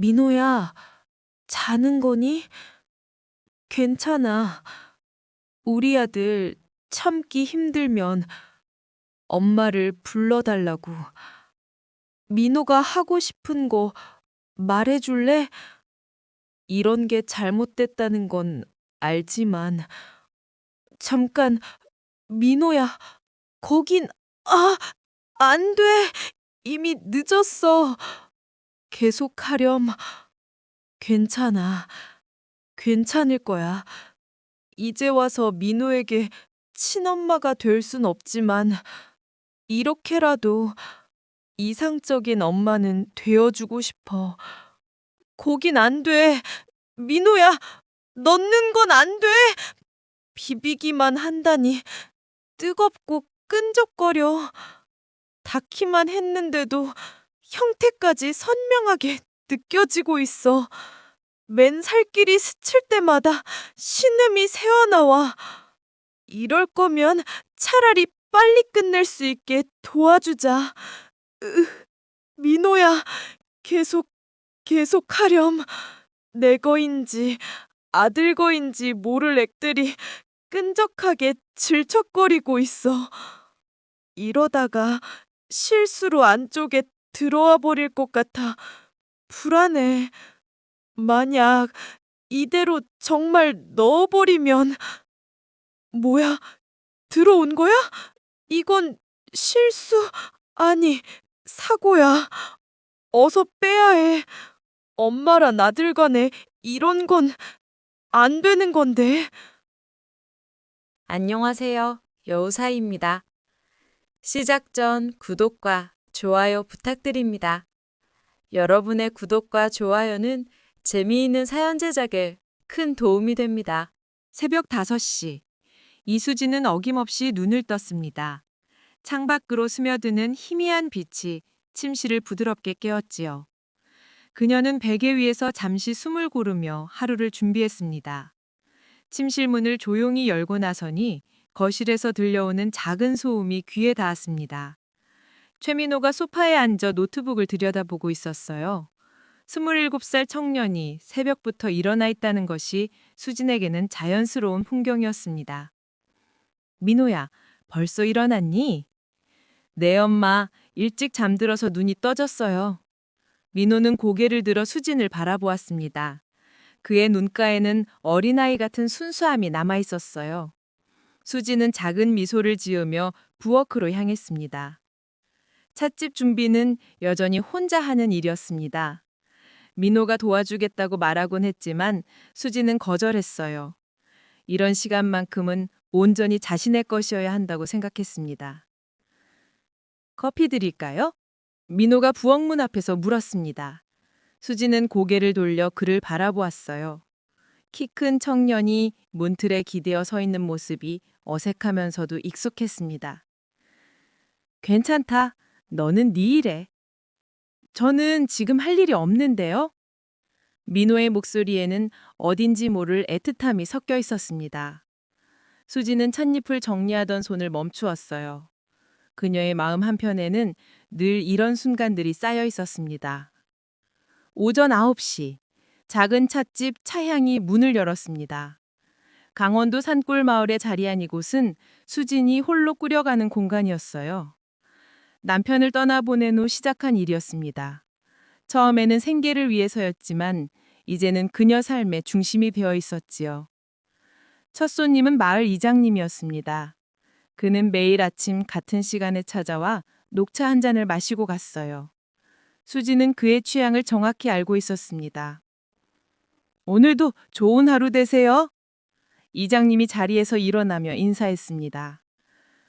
민호야, 자는 거니? 괜찮아. 우리 아들 참기 힘들면 엄마를 불러달라고. 민호가 하고 싶은 거 말해줄래? 이런 게 잘못됐다는 건 알지만. 잠깐, 민호야, 거긴, 아, 안 돼. 이미 늦었어. 계속하렴. 괜찮아. 괜찮을 거야. 이제 와서 민호에게 친엄마가 될 순 없지만, 이렇게라도 이상적인 엄마는 되어주고 싶어. 거긴 안 돼. 민호야, 넣는 건 안 돼. 비비기만 한다니 뜨겁고 끈적거려. 닿기만 했는데도 형태까지 선명하게 느껴지고 있어. 맨 살길이 스칠 때마다 신음이 새어나와. 이럴 거면 차라리 빨리 끝낼 수 있게 도와주자. 민호야, 계속 하렴. 내 거인지 아들 거인지 모를 액들이 끈적하게 질척거리고 있어. 이러다가 실수로 안쪽에 들어와 버릴 것 같아 불안해. 만약 이대로 정말 넣어버리면. 뭐야, 들어온 거야? 이건 실수, 아니, 사고야. 어서 빼야 해. 엄마랑 아들 간에 이런 건 안 되는 건데. 안녕하세요. 여우사이입니다. 시작 전 구독과 좋아요 부탁드립니다. 여러분의 구독과 좋아요는 재미있는 사연 제작에 큰 도움이 됩니다. 새벽 5시. 이수지는 어김없이 눈을 떴습니다. 창밖으로 스며드는 희미한 빛이 침실을 부드럽게 깨웠지요. 그녀는 베개 위에서 잠시 숨을 고르며 하루를 준비했습니다. 침실 문을 조용히 열고 나서니 거실에서 들려오는 작은 소음이 귀에 닿았습니다. 최민호가 소파에 앉아 노트북을 들여다보고 있었어요. 27살 청년이 새벽부터 일어나 있다는 것이 수진에게는 자연스러운 풍경이었습니다. 민호야, 벌써 일어났니? 네, 엄마. 일찍 잠들어서 눈이 떠졌어요. 민호는 고개를 들어 수진을 바라보았습니다. 그의 눈가에는 어린아이 같은 순수함이 남아 있었어요. 수진은 작은 미소를 지으며 부엌으로 향했습니다. 찻집 준비는 여전히 혼자 하는 일이었습니다. 민호가 도와주겠다고 말하곤 했지만 수진은 거절했어요. 이런 시간만큼은 온전히 자신의 것이어야 한다고 생각했습니다. 커피 드릴까요? 민호가 부엌문 앞에서 물었습니다. 수지는 고개를 돌려 그를 바라보았어요. 키 큰 청년이 문틀에 기대어 서 있는 모습이 어색하면서도 익숙했습니다. 괜찮다. 너는 네 일해. 저는 지금 할 일이 없는데요. 민호의 목소리에는 어딘지 모를 애틋함이 섞여 있었습니다. 수지는 찻잎을 정리하던 손을 멈추었어요. 그녀의 마음 한편에는 늘 이런 순간들이 쌓여 있었습니다. 오전 9시, 작은 찻집 차향이 문을 열었습니다. 강원도 산골 마을에 자리한 이곳은 수진이 홀로 꾸려가는 공간이었어요. 남편을 떠나보낸 후 시작한 일이었습니다. 처음에는 생계를 위해서였지만 이제는 그녀 삶의 중심이 되어 있었지요. 첫 손님은 마을 이장님이었습니다. 그는 매일 아침 같은 시간에 찾아와 녹차 한 잔을 마시고 갔어요. 수지는 그의 취향을 정확히 알고 있었습니다. 오늘도 좋은 하루 되세요. 이장님이 자리에서 일어나며 인사했습니다.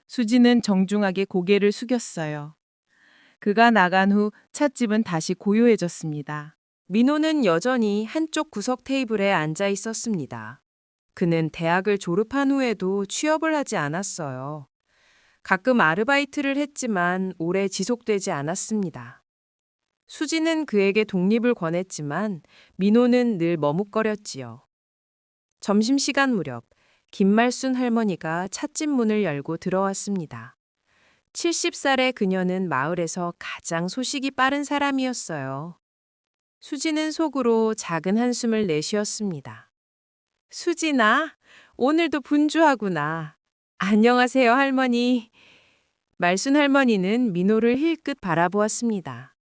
수지는 정중하게 고개를 숙였어요. 그가 나간 후 찻집은 다시 고요해졌습니다. 민호는 여전히 한쪽 구석 테이블에 앉아 있었습니다. 그는 대학을 졸업한 후에도 취업을 하지 않았어요. 가끔 아르바이트를 했지만 오래 지속되지 않았습니다. 수지는 그에게 독립을 권했지만 민호는 늘 머뭇거렸지요. 점심시간 무렵 김말순 할머니가 찻집 문을 열고 들어왔습니다. 70살의 그녀는 마을에서 가장 소식이 빠른 사람이었어요. 수지는 속으로 작은 한숨을 내쉬었습니다. 수진아, 오늘도 분주하구나. 안녕하세요, 할머니. 말순 할머니는 민호를 힐끗 바라보았습니다.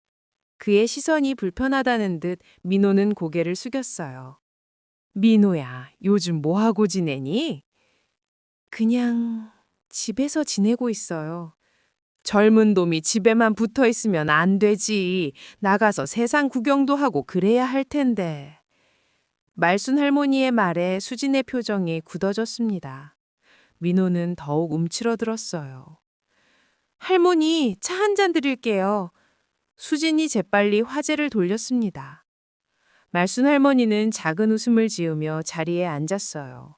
그의 시선이 불편하다는 듯 민호는 고개를 숙였어요. 민호야, 요즘 뭐하고 지내니? 그냥 집에서 지내고 있어요. 젊은 놈이 집에만 붙어 있으면 안 되지. 나가서 세상 구경도 하고 그래야 할 텐데. 말순 할머니의 말에 수진의 표정이 굳어졌습니다. 민호는 더욱 움츠러들었어요. 할머니, 차 한 잔 드릴게요. 수진이 재빨리 화제를 돌렸습니다. 말순 할머니는 작은 웃음을 지으며 자리에 앉았어요.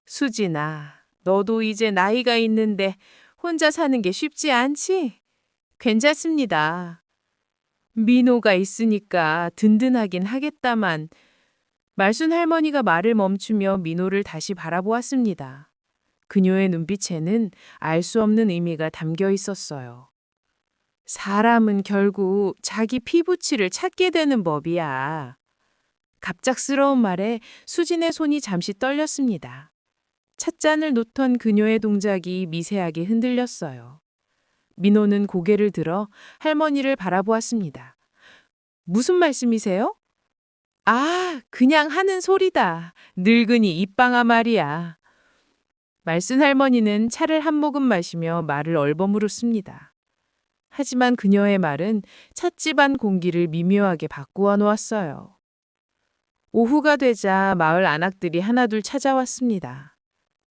수진아, 너도 이제 나이가 있는데 혼자 사는 게 쉽지 않지? 괜찮습니다. 민호가 있으니까 든든하긴 하겠다만. 말순 할머니가 말을 멈추며 민호를 다시 바라보았습니다. 그녀의 눈빛에는 알 수 없는 의미가 담겨 있었어요. 사람은 결국 자기 피부치를 찾게 되는 법이야. 갑작스러운 말에 수진의 손이 잠시 떨렸습니다. 찻잔을 놓던 그녀의 동작이 미세하게 흔들렸어요. 민호는 고개를 들어 할머니를 바라보았습니다. 무슨 말씀이세요? 아, 그냥 하는 소리다. 늙은이 입방아 말이야. 말순 할머니는 차를 한 모금 마시며 말을 얼버무렸습니다. 하지만 그녀의 말은 찻집 안 공기를 미묘하게 바꾸어 놓았어요. 오후가 되자 마을 안악들이 하나둘 찾아왔습니다.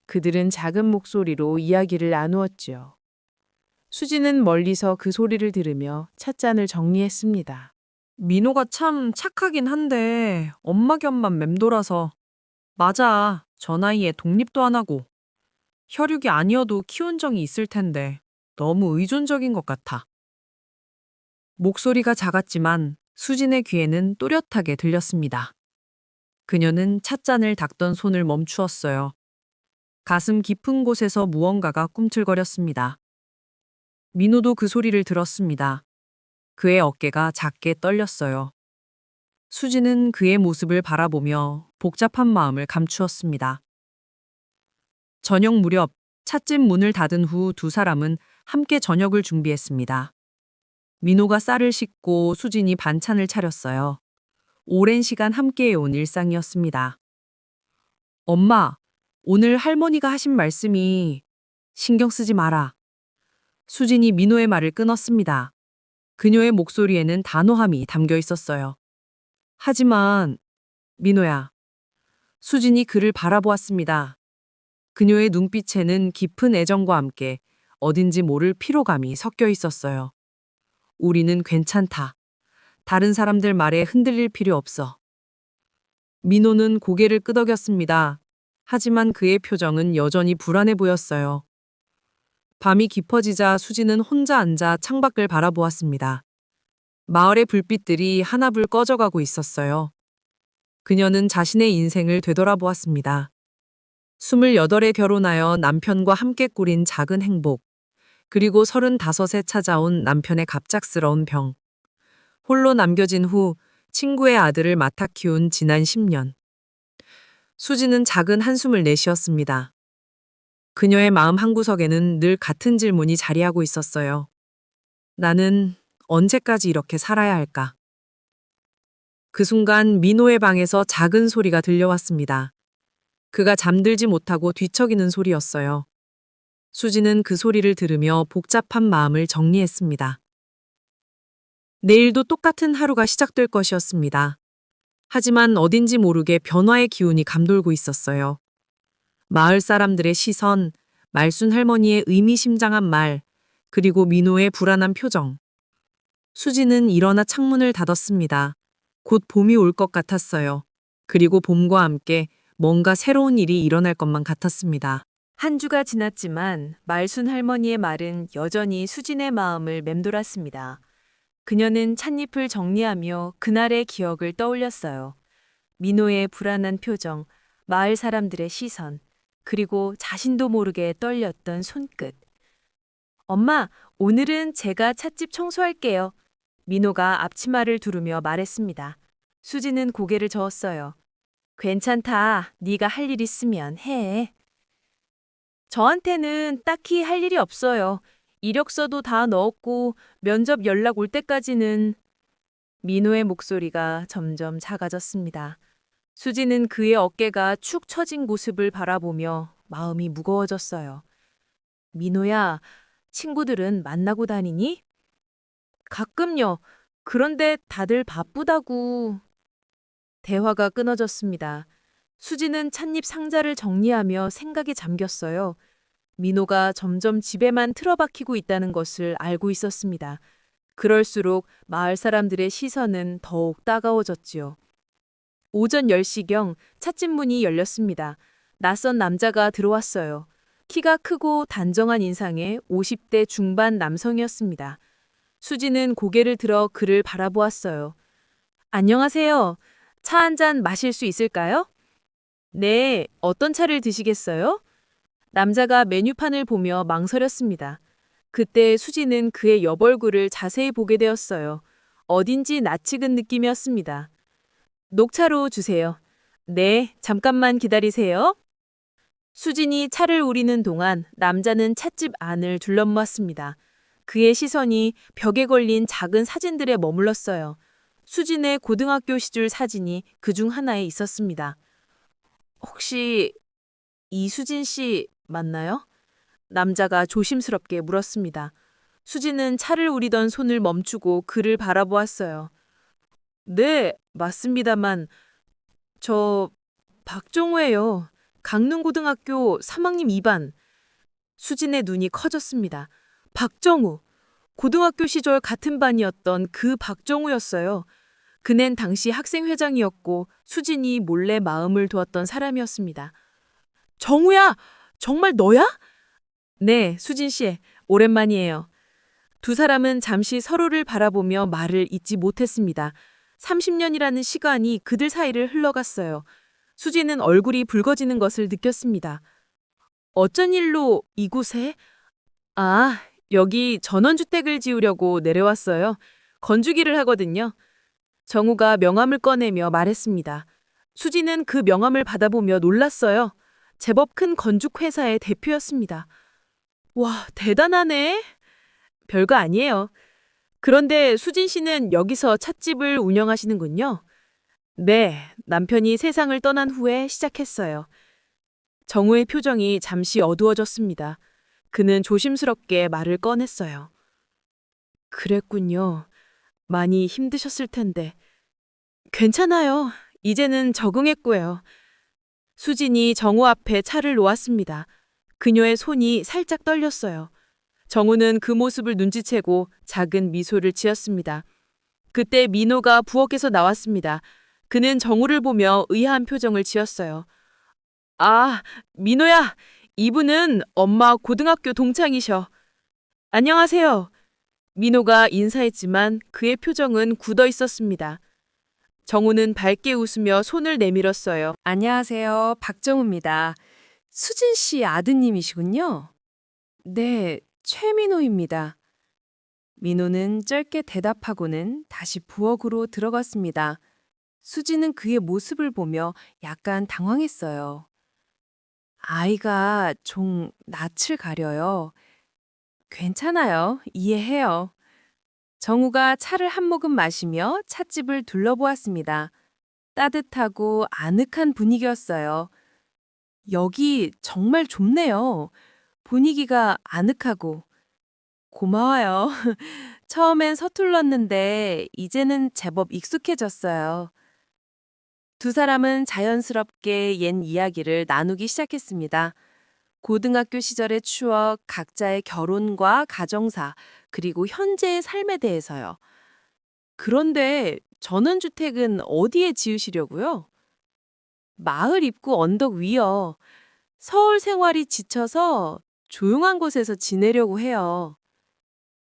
그들은 작은 목소리로 이야기를 나누었지요. 수지는 멀리서 그 소리를 들으며 찻잔을 정리했습니다. 민호가 참 착하긴 한데 엄마 곁만 맴돌아서. 맞아. 저 나이에 독립도 안 하고. 혈육이 아니어도 키운 정이 있을 텐데 너무 의존적인 것 같아. 목소리가 작았지만 수진의 귀에는 또렷하게 들렸습니다. 그녀는 찻잔을 닦던 손을 멈추었어요. 가슴 깊은 곳에서 무언가가 꿈틀거렸습니다. 민호도 그 소리를 들었습니다. 그의 어깨가 작게 떨렸어요. 수지는 그의 모습을 바라보며 복잡한 마음을 감추었습니다. 저녁 무렵 찻집 문을 닫은 후 두 사람은 함께 저녁을 준비했습니다. 민호가 쌀을 씻고 수진이 반찬을 차렸어요. 오랜 시간 함께해온 일상이었습니다. 엄마, 오늘 할머니가 하신 말씀이 신경 쓰지 마라. 수진이 민호의 말을 끊었습니다. 그녀의 목소리에는 단호함이 담겨 있었어요. 하지만 민호야. 수진이 그를 바라보았습니다. 그녀의 눈빛에는 깊은 애정과 함께 어딘지 모를 피로감이 섞여 있었어요. 우리는 괜찮다. 다른 사람들 말에 흔들릴 필요 없어. 민호는 고개를 끄덕였습니다. 하지만 그의 표정은 여전히 불안해 보였어요. 밤이 깊어지자 수지는 혼자 앉아 창밖을 바라보았습니다. 마을의 불빛들이 하나불 꺼져가고 있었어요. 그녀는 자신의 인생을 되돌아보았습니다. 28에 결혼하여 남편과 함께 꾸린 작은 행복, 그리고 35에 찾아온 남편의 갑작스러운 병. 홀로 남겨진 후 친구의 아들을 맡아 키운 지난 10년. 수지는 작은 한숨을 내쉬었습니다. 그녀의 마음 한구석에는 늘 같은 질문이 자리하고 있었어요. 나는 언제까지 이렇게 살아야 할까? 그 순간 민호의 방에서 작은 소리가 들려왔습니다. 그가 잠들지 못하고 뒤척이는 소리였어요. 수지는 그 소리를 들으며 복잡한 마음을 정리했습니다. 내일도 똑같은 하루가 시작될 것이었습니다. 하지만 어딘지 모르게 변화의 기운이 감돌고 있었어요. 마을 사람들의 시선, 말순 할머니의 의미심장한 말, 그리고 민호의 불안한 표정. 수지는 일어나 창문을 닫았습니다. 곧 봄이 올 것 같았어요. 그리고 봄과 함께 뭔가 새로운 일이 일어날 것만 같았습니다. 한 주가 지났지만 말순 할머니의 말은 여전히 수진의 마음을 맴돌았습니다. 그녀는 찻잎을 정리하며 그날의 기억을 떠올렸어요. 민호의 불안한 표정, 마을 사람들의 시선, 그리고 자신도 모르게 떨렸던 손끝. 엄마, 오늘은 제가 찻집 청소할게요. 민호가 앞치마를 두르며 말했습니다. 수지는 고개를 저었어요. 괜찮다. 네가 할 일 있으면 해. 저한테는 딱히 할 일이 없어요. 이력서도 다 넣었고 면접 연락 올 때까지는. 민호의 목소리가 점점 작아졌습니다. 수지는 그의 어깨가 축 처진 모습을 바라보며 마음이 무거워졌어요. 민호야, 친구들은 만나고 다니니? 가끔요. 그런데 다들 바쁘다고. 대화가 끊어졌습니다. 수지는 찻잎 상자를 정리하며 생각에 잠겼어요. 민호가 점점 집에만 틀어박히고 있다는 것을 알고 있었습니다. 그럴수록 마을 사람들의 시선은 더욱 따가워졌지요. 오전 10시경 찻집 문이 열렸습니다. 낯선 남자가 들어왔어요. 키가 크고 단정한 인상의 50대 중반 남성이었습니다. 수지는 고개를 들어 그를 바라보았어요. 안녕하세요. 차 한 잔 마실 수 있을까요? 네, 어떤 차를 드시겠어요? 남자가 메뉴판을 보며 망설였습니다. 그때 수지는 그의 옆얼굴을 자세히 보게 되었어요. 어딘지 낯익은 느낌이었습니다. 녹차로 주세요. 네, 잠깐만 기다리세요. 수진이 차를 우리는 동안 남자는 찻집 안을 둘러보았습니다. 그의 시선이 벽에 걸린 작은 사진들에 머물렀어요. 수진의 고등학교 시절 사진이 그중 하나에 있었습니다. 혹시 이수진 씨 맞나요? 남자가 조심스럽게 물었습니다. 수진은 차를 우리던 손을 멈추고 그를 바라보았어요. 네, 맞습니다만 저 박정우예요. 강릉고등학교 3학년 2반. 수진의 눈이 커졌습니다. 박정우. 고등학교 시절 같은 반이었던 그 박정우였어요. 그는 당시 학생회장이었고 수진이 몰래 마음을 두었던 사람이었습니다. 정우야! 정말 너야? 네, 수진 씨. 오랜만이에요. 두 사람은 잠시 서로를 바라보며 말을 잇지 못했습니다. 30년이라는 시간이 그들 사이를 흘러갔어요. 수지는 얼굴이 붉어지는 것을 느꼈습니다. 어쩐 일로 이곳에? 아, 여기 전원주택을 지으려고 내려왔어요. 건축일을 하거든요. 정우가 명함을 꺼내며 말했습니다. 수지는 그 명함을 받아보며 놀랐어요. 제법 큰 건축회사의 대표였습니다. 와, 대단하네. 별거 아니에요. 그런데 수진 씨는 여기서 찻집을 운영하시는군요. 네, 남편이 세상을 떠난 후에 시작했어요. 정우의 표정이 잠시 어두워졌습니다. 그는 조심스럽게 말을 꺼냈어요. 그랬군요. 많이 힘드셨을 텐데. 괜찮아요. 이제는 적응했고요. 수진이 정우 앞에 차를 놓았습니다. 그녀의 손이 살짝 떨렸어요. 정우는 그 모습을 눈치채고 작은 미소를 지었습니다. 그때 민호가 부엌에서 나왔습니다. 그는 정우를 보며 의아한 표정을 지었어요. 아, 민호야. 이분은 엄마 고등학교 동창이셔. 안녕하세요. 민호가 인사했지만 그의 표정은 굳어 있었습니다. 정우는 밝게 웃으며 손을 내밀었어요. 안녕하세요. 박정우입니다. 수진 씨 아드님이시군요. 네, 최민호입니다. 민호는 짧게 대답하고는 다시 부엌으로 들어갔습니다. 수지는 그의 모습을 보며 약간 당황했어요. 아이가 좀 낯을 가려요. 괜찮아요. 이해해요. 정우가 차를 한 모금 마시며 찻집을 둘러보았습니다. 따뜻하고 아늑한 분위기였어요. 여기 정말 좁네요. 분위기가 아늑하고. 고마워요. 처음엔 서툴렀는데 이제는 제법 익숙해졌어요. 두 사람은 자연스럽게 옛 이야기를 나누기 시작했습니다. 고등학교 시절의 추억, 각자의 결혼과 가정사, 그리고 현재의 삶에 대해서요. 그런데 전원주택은 어디에 지으시려고요? 마을 입구 언덕 위요. 서울 생활이 지쳐서 조용한 곳에서 지내려고 해요.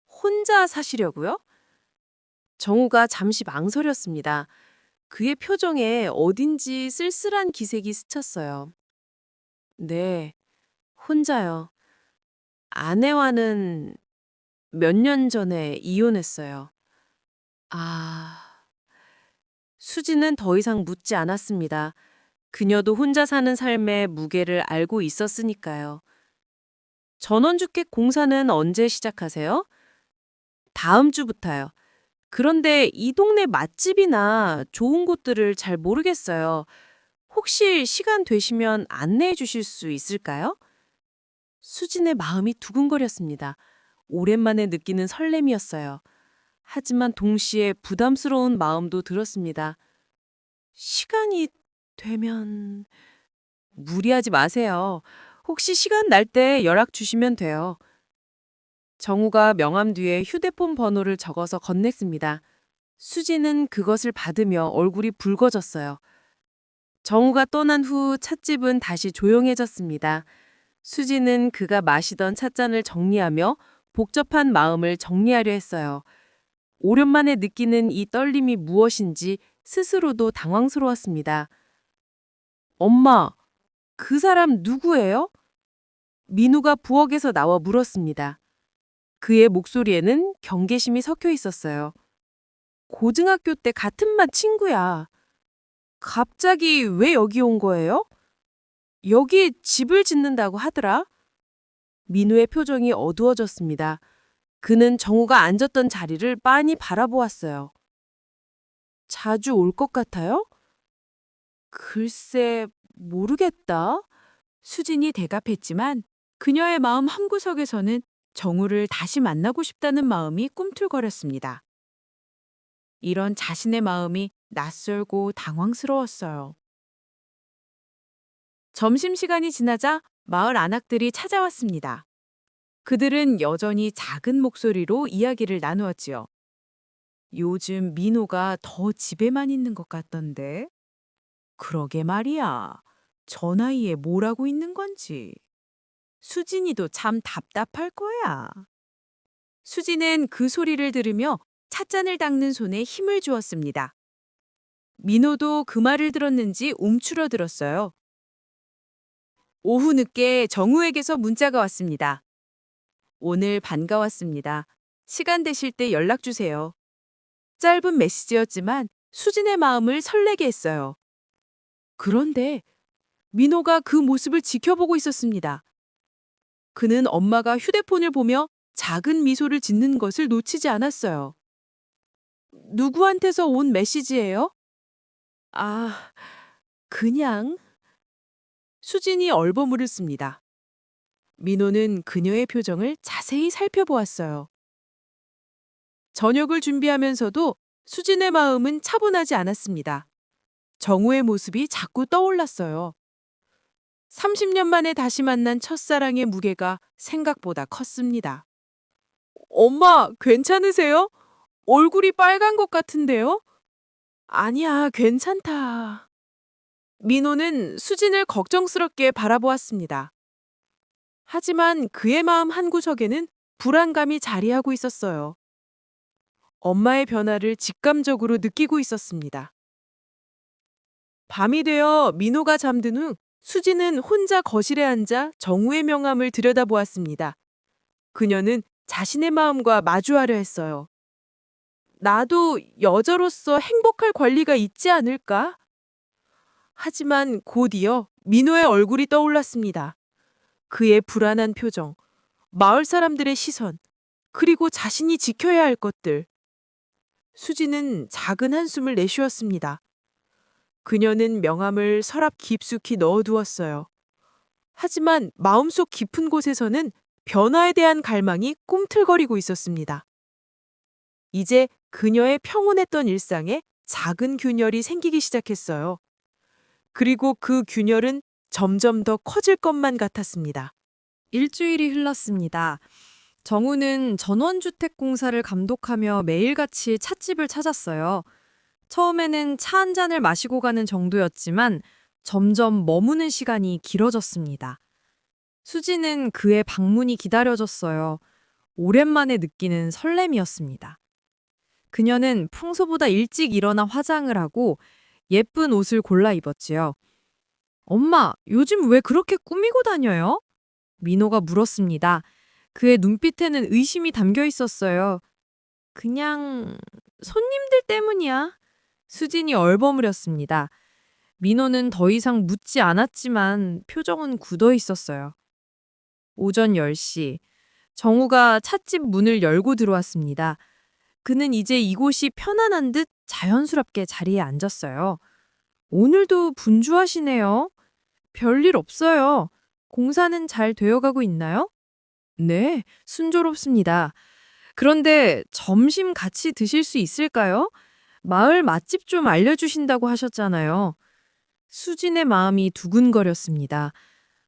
혼자 사시려고요? 정우가 잠시 망설였습니다. 그의 표정에 어딘지 쓸쓸한 기색이 스쳤어요. 네, 혼자요. 아내와는 몇 년 전에 이혼했어요. 아, 수지는 더 이상 묻지 않았습니다. 그녀도 혼자 사는 삶의 무게를 알고 있었으니까요. 전원주택 공사는 언제 시작하세요? 다음 주부터요. 그런데 이 동네 맛집이나 좋은 곳들을 잘 모르겠어요. 혹시 시간 되시면 안내해 주실 수 있을까요? 수진의 마음이 두근거렸습니다. 오랜만에 느끼는 설렘이었어요. 하지만 동시에 부담스러운 마음도 들었습니다. 시간이 되면 무리하지 마세요. 혹시 시간 날 때 연락 주시면 돼요. 정우가 명함 뒤에 휴대폰 번호를 적어서 건넸습니다. 수지는 그것을 받으며 얼굴이 붉어졌어요. 정우가 떠난 후 찻집은 다시 조용해졌습니다. 수지는 그가 마시던 찻잔을 정리하며 복잡한 마음을 정리하려 했어요. 오랜만에 느끼는 이 떨림이 무엇인지 스스로도 당황스러웠습니다. 엄마, 그 사람 누구예요? 민우가 부엌에서 나와 물었습니다. 그의 목소리에는 경계심이 섞여 있었어요. 고등학교 때 같은 반 친구야. 갑자기 왜 여기 온 거예요? 여기 집을 짓는다고 하더라. 민우의 표정이 어두워졌습니다. 그는 정우가 앉았던 자리를 빤히 바라보았어요. 자주 올 것 같아요? 글쎄, 모르겠다. 수진이 대답했지만 그녀의 마음 한구석에서는 정우를 다시 만나고 싶다는 마음이 꿈틀거렸습니다. 이런 자신의 마음이 낯설고 당황스러웠어요. 점심시간이 지나자 마을 안악들이 찾아왔습니다. 그들은 여전히 작은 목소리로 이야기를 나누었지요. 요즘 민호가 더 집에만 있는 것 같던데. 그러게 말이야. 저 나이에 뭘 하고 있는 건지. 수진이도 참 답답할 거야. 수진은 그 소리를 들으며 찻잔을 닦는 손에 힘을 주었습니다. 민호도 그 말을 들었는지 움츠러들었어요. 오후 늦게 정우에게서 문자가 왔습니다. 오늘 반가웠습니다. 시간 되실 때 연락 주세요. 짧은 메시지였지만 수진의 마음을 설레게 했어요. 그런데 민호가 그 모습을 지켜보고 있었습니다. 그는 엄마가 휴대폰을 보며 작은 미소를 짓는 것을 놓치지 않았어요. 누구한테서 온 메시지예요? 아, 그냥. 수진이 얼버무렸습니다. 민호는 그녀의 표정을 자세히 살펴보았어요. 저녁을 준비하면서도 수진의 마음은 차분하지 않았습니다. 정우의 모습이 자꾸 떠올랐어요. 30년 만에 다시 만난 첫사랑의 무게가 생각보다 컸습니다. 엄마, 괜찮으세요? 얼굴이 빨간 것 같은데요? 아니야, 괜찮다. 민호는 수진을 걱정스럽게 바라보았습니다. 하지만 그의 마음 한구석에는 불안감이 자리하고 있었어요. 엄마의 변화를 직감적으로 느끼고 있었습니다. 밤이 되어 민호가 잠든 후 수진은 혼자 거실에 앉아 정우의 명함을 들여다보았습니다. 그녀는 자신의 마음과 마주하려 했어요. 나도 여자로서 행복할 권리가 있지 않을까? 하지만 곧 이어 민호의 얼굴이 떠올랐습니다. 그의 불안한 표정, 마을 사람들의 시선, 그리고 자신이 지켜야 할 것들. 수지는 작은 한숨을 내쉬었습니다. 그녀는 명함을 서랍 깊숙이 넣어두었어요. 하지만 마음속 깊은 곳에서는 변화에 대한 갈망이 꿈틀거리고 있었습니다. 이제 그녀의 평온했던 일상에 작은 균열이 생기기 시작했어요. 그리고 그 균열은 점점 더 커질 것만 같았습니다. 일주일이 흘렀습니다. 정우는 전원주택 공사를 감독하며 매일같이 찻집을 찾았어요. 처음에는 차 한 잔을 마시고 가는 정도였지만 점점 머무는 시간이 길어졌습니다. 수지는 그의 방문이 기다려졌어요. 오랜만에 느끼는 설렘이었습니다. 그녀는 평소보다 일찍 일어나 화장을 하고 예쁜 옷을 골라 입었지요. 엄마, 요즘 왜 그렇게 꾸미고 다녀요? 민호가 물었습니다. 그의 눈빛에는 의심이 담겨 있었어요. 그냥 손님들 때문이야. 수진이 얼버무렸습니다. 민호는 더 이상 묻지 않았지만 표정은 굳어 있었어요. 오전 10시, 정우가 찻집 문을 열고 들어왔습니다. 그는 이제 이곳이 편안한 듯 자연스럽게 자리에 앉았어요. 오늘도 분주하시네요. 별일 없어요. 공사는 잘 되어가고 있나요? 네, 순조롭습니다. 그런데 점심 같이 드실 수 있을까요? 마을 맛집 좀 알려주신다고 하셨잖아요. 수진의 마음이 두근거렸습니다.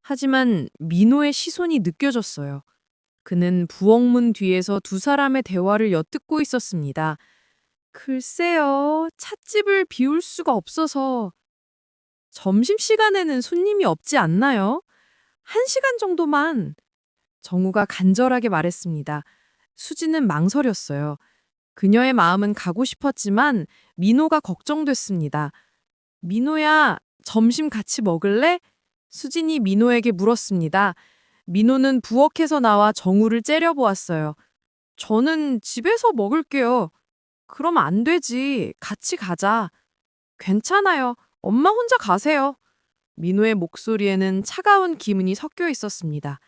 하지만 민호의 시선이 느껴졌어요. 그는 부엌문 뒤에서 두 사람의 대화를 엿듣고 있었습니다. 글쎄요, 찻집을 비울 수가 없어서. 점심시간에는 손님이 없지 않나요? 1시간 정도만. 정우가 간절하게 말했습니다. 수지는 망설였어요. 그녀의 마음은 가고 싶었지만 민호가 걱정됐습니다. 민호야, 점심 같이 먹을래? 수진이 민호에게 물었습니다. 민호는 부엌에서 나와 정우를 째려보았어요. 저는 집에서 먹을게요. 그럼 안 되지. 같이 가자. 괜찮아요. 엄마 혼자 가세요. 민호의 목소리에는 차가운 기운이 섞여 있었습니다.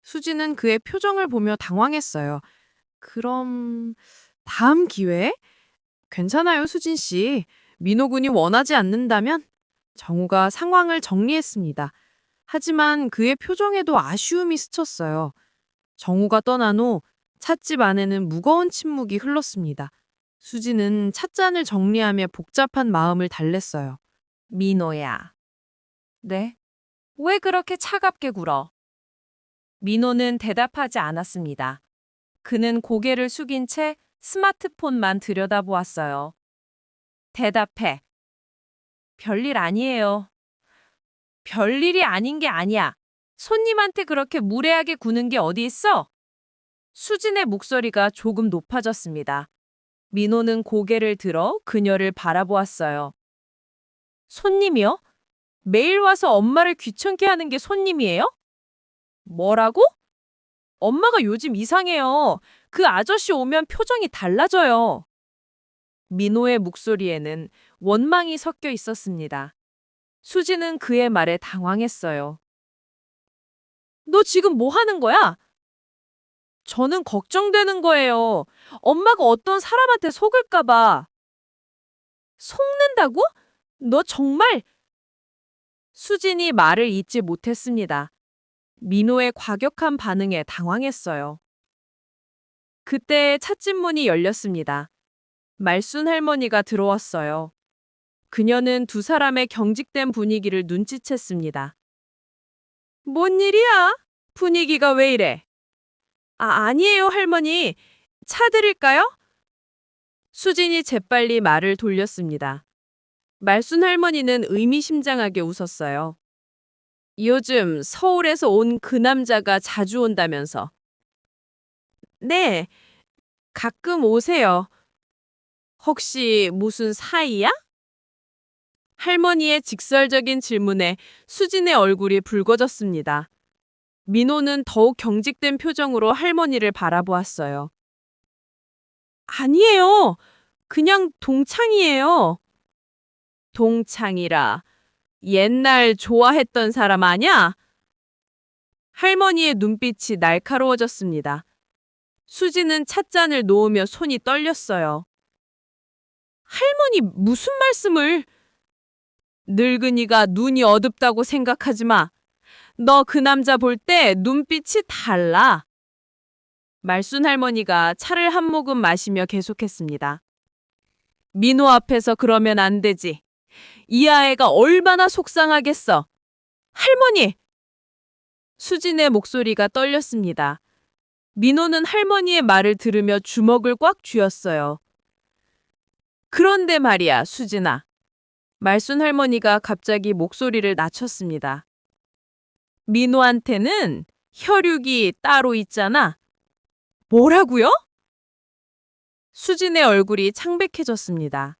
수지는 그의 표정을 보며 당황했어요. 그럼 다음 기회에? 괜찮아요, 수진 씨. 민호 군이 원하지 않는다면? 정우가 상황을 정리했습니다. 하지만 그의 표정에도 아쉬움이 스쳤어요. 정우가 떠난 후 찻집 안에는 무거운 침묵이 흘렀습니다. 수지는 찻잔을 정리하며 복잡한 마음을 달랬어요. 민호야. 네? 왜 그렇게 차갑게 굴어? 민호는 대답하지 않았습니다. 그는 고개를 숙인 채 스마트폰만 들여다보았어요. 대답해. 별일 아니에요. 별일이 아닌 게 아니야. 손님한테 그렇게 무례하게 구는 게 어디 있어? 수진의 목소리가 조금 높아졌습니다. 민호는 고개를 들어 그녀를 바라보았어요. 손님이요? 매일 와서 엄마를 귀찮게 하는 게 손님이에요? 뭐라고? 엄마가 요즘 이상해요. 그 아저씨 오면 표정이 달라져요. 민호의 목소리에는 원망이 섞여 있었습니다. 수지는 그의 말에 당황했어요. 너 지금 뭐 하는 거야? 저는 걱정되는 거예요. 엄마가 어떤 사람한테 속을까 봐. 속는다고? 너 정말? 수진이 말을 잇지 못했습니다. 민호의 과격한 반응에 당황했어요. 그때 찻집 문이 열렸습니다. 말순 할머니가 들어왔어요. 그녀는 두 사람의 경직된 분위기를 눈치챘습니다. 뭔 일이야? 분위기가 왜 이래? 아니에요, 할머니. 차 드릴까요? 수진이 재빨리 말을 돌렸습니다. 말순 할머니는 의미심장하게 웃었어요. 요즘 서울에서 온 그 남자가 자주 온다면서. 네, 가끔 오세요. 혹시 무슨 사이야? 할머니의 직설적인 질문에 수진의 얼굴이 붉어졌습니다. 민호는 더욱 경직된 표정으로 할머니를 바라보았어요. 아니에요. 그냥 동창이에요. 동창이라 옛날 좋아했던 사람 아냐? 할머니의 눈빛이 날카로워졌습니다. 수지는 찻잔을 놓으며 손이 떨렸어요. 할머니 무슨 말씀을? 늙은이가 눈이 어둡다고 생각하지 마. 너 그 남자 볼 때 눈빛이 달라. 말순 할머니가 차를 한 모금 마시며 계속했습니다. 민호 앞에서 그러면 안 되지. 이 아이가 얼마나 속상하겠어. 할머니! 수진의 목소리가 떨렸습니다. 민호는 할머니의 말을 들으며 주먹을 꽉 쥐었어요. 그런데 말이야, 수진아. 말순 할머니가 갑자기 목소리를 낮췄습니다. 민호한테는 혈육이 따로 있잖아. 뭐라고요? 수진의 얼굴이 창백해졌습니다.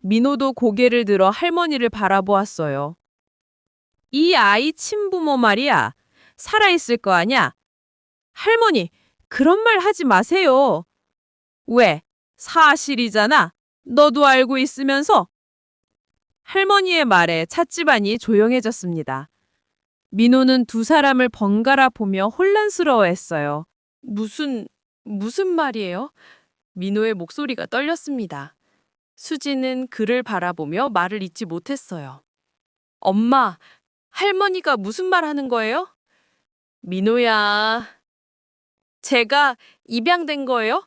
민호도 고개를 들어 할머니를 바라보았어요. 이 아이 친부모 말이야. 살아있을 거 아냐? 할머니, 그런 말 하지 마세요. 왜? 사실이잖아. 너도 알고 있으면서. 할머니의 말에 찻집안이 조용해졌습니다. 민호는 두 사람을 번갈아 보며 혼란스러워했어요. 무슨 말이에요? 민호의 목소리가 떨렸습니다. 수지는 그를 바라보며 말을 잇지 못했어요. 엄마, 할머니가 무슨 말 하는 거예요? 민호야, 제가 입양된 거예요?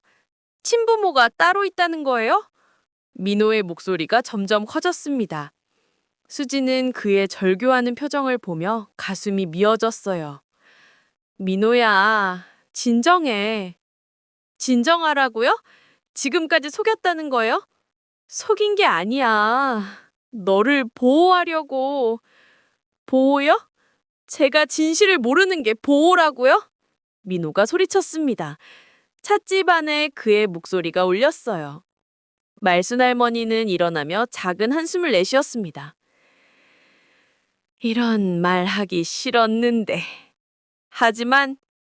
친부모가 따로 있다는 거예요? 민호의 목소리가 점점 커졌습니다. 수지는 그의 절규하는 표정을 보며 가슴이 미어졌어요. 민호야, 진정해. 진정하라고요? 지금까지 속였다는 거예요? 속인 게 아니야. 너를 보호하려고. 보호요? 제가 진실을 모르는 게 보호라고요? 민호가 소리쳤습니다. 찻집 안에 그의 목소리가 울렸어요. 말순 할머니는 일어나며 작은 한숨을 내쉬었습니다. 이런 말 하기 싫었는데. 하지만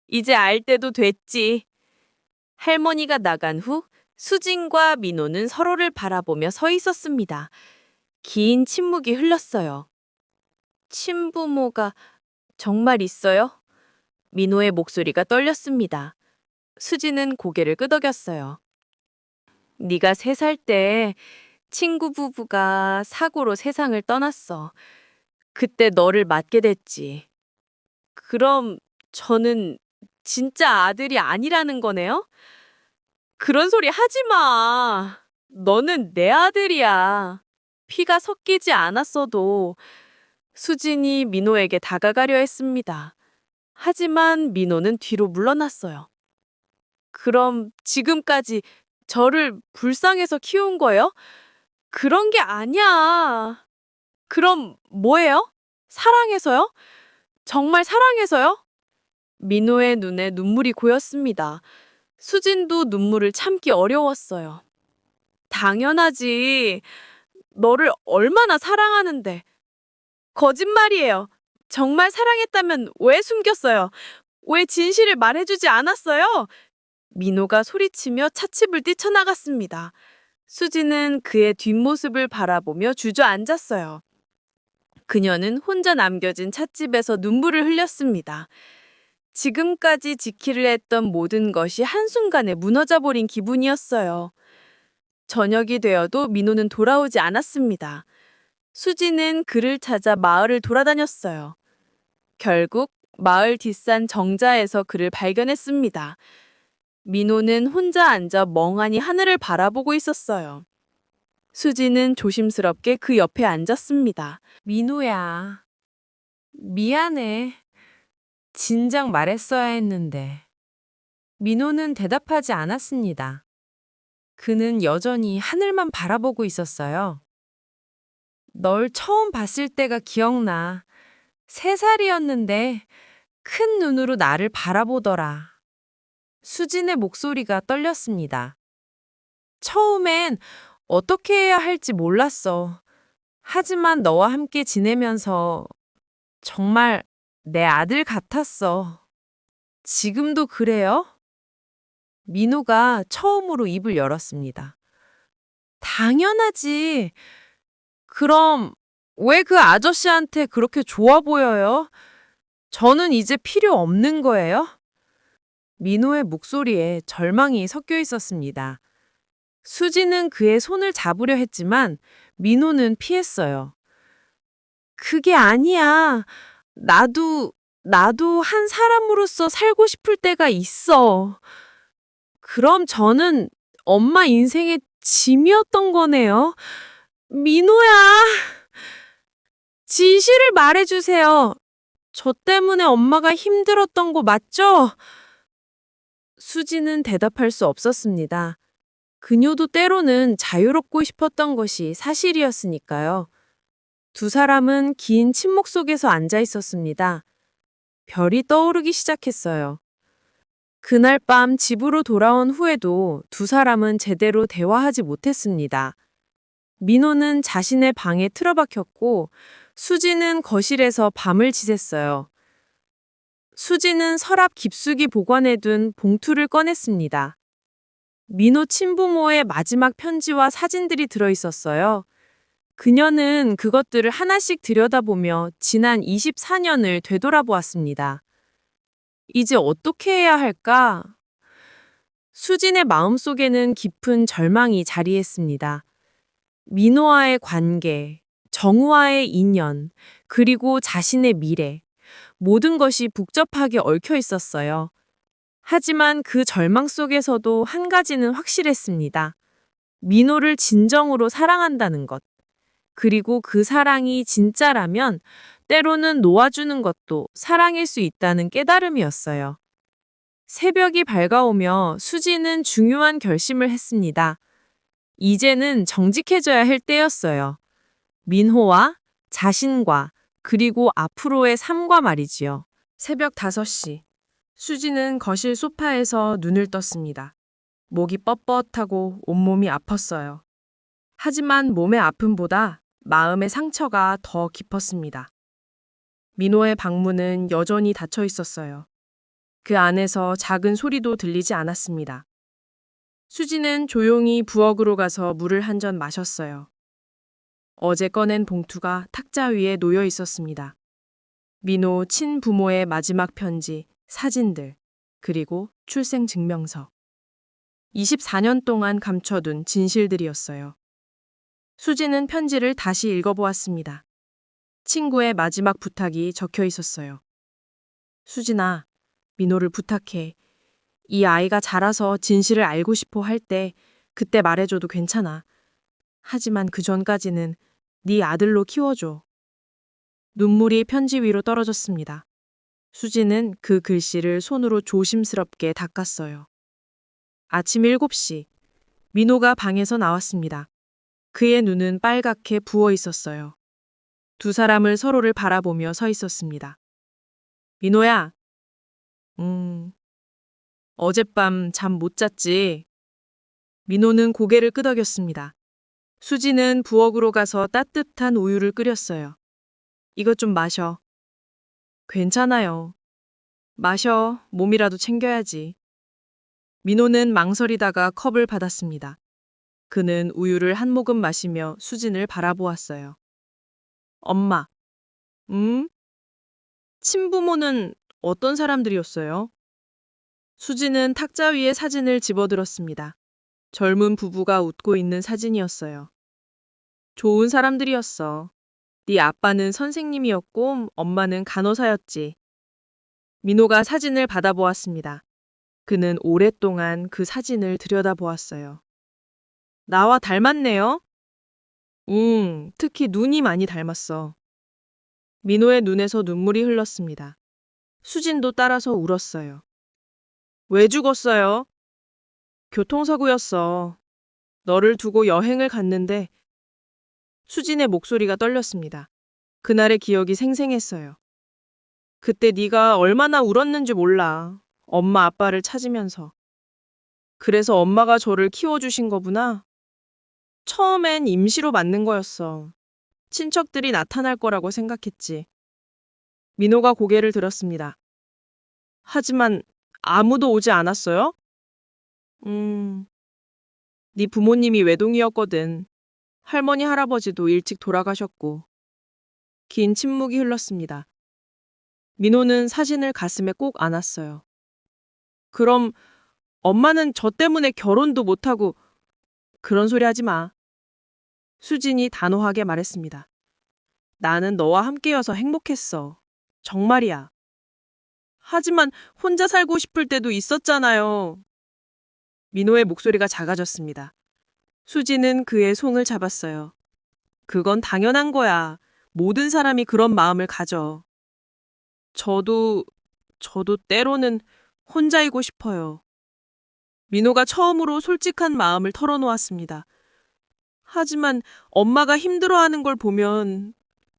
이제 알 때도 됐지. 할머니가 나간 후 수진과 민호는 서로를 바라보며 서 있었습니다. 긴 침묵이 흘렀어요. 친부모가 정말 있어요? 민호의 목소리가 떨렸습니다. 수지는 고개를 끄덕였어요. 네가 3살 때 친구 부부가 사고로 세상을 떠났어. 그때 너를 맡게 됐지. 그럼 저는 진짜 아들이 아니라는 거네요? 그런 소리 하지 마. 너는 내 아들이야. 피가 섞이지 않았어도. 수진이 민호에게 다가가려 했습니다. 하지만 민호는 뒤로 물러났어요. 그럼 지금까지 저를 불쌍해서 키운 거예요? 그런 게 아니야. 그럼 뭐예요? 사랑해서요? 정말 사랑해서요? 민호의 눈에 눈물이 고였습니다. 수진도 눈물을 참기 어려웠어요. 당연하지. 너를 얼마나 사랑하는데. 거짓말이에요. 정말 사랑했다면 왜 숨겼어요? 왜 진실을 말해주지 않았어요? 민호가 소리치며 찻집을 뛰쳐나갔습니다. 수지는 그의 뒷모습을 바라보며 주저앉았어요. 그녀는 혼자 남겨진 찻집에서 눈물을 흘렸습니다. 지금까지 지키려 했던 모든 것이 한순간에 무너져 버린 기분이었어요. 저녁이 되어도 민호는 돌아오지 않았습니다. 수지는 그를 찾아 마을을 돌아다녔어요. 결국 마을 뒷산 정자에서 그를 발견했습니다. 민호는 혼자 앉아 멍하니 하늘을 바라보고 있었어요. 수지는 조심스럽게 그 옆에 앉았습니다. 민호야, 미안해. 진작 말했어야 했는데. 민호는 대답하지 않았습니다. 그는 여전히 하늘만 바라보고 있었어요. 널 처음 봤을 때가 기억나. 3살이었는데 큰 눈으로 나를 바라보더라. 수진의 목소리가 떨렸습니다. 처음엔 어떻게 해야 할지 몰랐어. 하지만 너와 함께 지내면서 정말 내 아들 같았어. 지금도 그래요? 민호가 처음으로 입을 열었습니다. 당연하지. 그럼 왜 그 아저씨한테 그렇게 좋아 보여요? 저는 이제 필요 없는 거예요? 민호의 목소리에 절망이 섞여 있었습니다. 수지는 그의 손을 잡으려 했지만 민호는 피했어요. 그게 아니야. 나도 한 사람으로서 살고 싶을 때가 있어. 그럼 저는 엄마 인생의 짐이었던 거네요. 민호야, 진실을 말해주세요. 저 때문에 엄마가 힘들었던 거 맞죠? 수지는 대답할 수 없었습니다. 그녀도 때로는 자유롭고 싶었던 것이 사실이었으니까요. 두 사람은 긴 침묵 속에서 앉아 있었습니다. 별이 떠오르기 시작했어요. 그날 밤 집으로 돌아온 후에도 두 사람은 제대로 대화하지 못했습니다. 민호는 자신의 방에 틀어박혔고 수지는 거실에서 밤을 지샜어요. 수지는 서랍 깊숙이 보관해둔 봉투를 꺼냈습니다. 민호 친부모의 마지막 편지와 사진들이 들어있었어요. 그녀는 그것들을 하나씩 들여다보며 지난 24년을 되돌아보았습니다. 이제 어떻게 해야 할까? 수진의 마음속에는 깊은 절망이 자리했습니다. 민호와의 관계, 정우와의 인연, 그리고 자신의 미래. 모든 것이 복잡하게 얽혀 있었어요. 하지만 그 절망 속에서도 한 가지는 확실했습니다. 민호를 진정으로 사랑한다는 것. 그리고 그 사랑이 진짜라면 때로는 놓아주는 것도 사랑일 수 있다는 깨달음이었어요. 새벽이 밝아오며 수지는 중요한 결심을 했습니다. 이제는 정직해져야 할 때였어요. 민호와 자신과 그리고 앞으로의 삶과 말이지요. 새벽 5시. 수지는 거실 소파에서 눈을 떴습니다. 목이 뻣뻣하고 온몸이 아팠어요. 하지만 몸의 아픔보다 마음의 상처가 더 깊었습니다. 민호의 방문은 여전히 닫혀 있었어요. 그 안에서 작은 소리도 들리지 않았습니다. 수지는 조용히 부엌으로 가서 물을 한 잔 마셨어요. 어제 꺼낸 봉투가 탁자 위에 놓여 있었습니다. 민호 친부모의 마지막 편지, 사진들, 그리고 출생증명서. 24년 동안 감춰둔 진실들이었어요. 수지는 편지를 다시 읽어보았습니다. 친구의 마지막 부탁이 적혀 있었어요. 수진아, 민호를 부탁해. 이 아이가 자라서 진실을 알고 싶어 할 때 그때 말해줘도 괜찮아. 하지만 그 전까지는 네 아들로 키워줘. 눈물이 편지 위로 떨어졌습니다. 수지는 그 글씨를 손으로 조심스럽게 닦았어요. 아침 7시, 민호가 방에서 나왔습니다. 그의 눈은 빨갛게 부어 있었어요. 두 사람을 서로를 바라보며 서 있었습니다. 민호야, 어젯밤 잠 못 잤지? 민호는 고개를 끄덕였습니다. 수지는 부엌으로 가서 따뜻한 우유를 끓였어요. 이것 좀 마셔. 괜찮아요. 마셔, 몸이라도 챙겨야지. 민호는 망설이다가 컵을 받았습니다. 그는 우유를 한 모금 마시며 수진을 바라보았어요. 엄마, 친부모는 어떤 사람들이었어요? 수지는 탁자 위에 사진을 집어들었습니다. 젊은 부부가 웃고 있는 사진이었어요. 좋은 사람들이었어. 네 아빠는 선생님이었고 엄마는 간호사였지. 민호가 사진을 받아보았습니다. 그는 오랫동안 그 사진을 들여다보았어요. 나와 닮았네요? 특히 눈이 많이 닮았어. 민호의 눈에서 눈물이 흘렀습니다. 수진도 따라서 울었어요. 왜 죽었어요? 교통사고였어. 너를 두고 여행을 갔는데 수진의 목소리가 떨렸습니다. 그날의 기억이 생생했어요. 그때 네가 얼마나 울었는지 몰라. 엄마 아빠를 찾으면서. 그래서 엄마가 저를 키워주신 거구나. 처음엔 임시로 맞는 거였어. 친척들이 나타날 거라고 생각했지. 민호가 고개를 들었습니다. 하지만 아무도 오지 않았어요? 네 부모님이 외동이었거든. 할머니 할아버지도 일찍 돌아가셨고. 긴 침묵이 흘렀습니다. 민호는 사진을 가슴에 꼭 안았어요. 그럼 엄마는 저 때문에 결혼도 못하고 그런 소리 하지 마. 수진이 단호하게 말했습니다. 나는 너와 함께여서 행복했어. 정말이야. 하지만 혼자 살고 싶을 때도 있었잖아요. 민호의 목소리가 작아졌습니다. 수지는 그의 손을 잡았어요. 그건 당연한 거야. 모든 사람이 그런 마음을 가져. 저도 때로는 혼자이고 싶어요. 민호가 처음으로 솔직한 마음을 털어놓았습니다. 하지만 엄마가 힘들어하는 걸 보면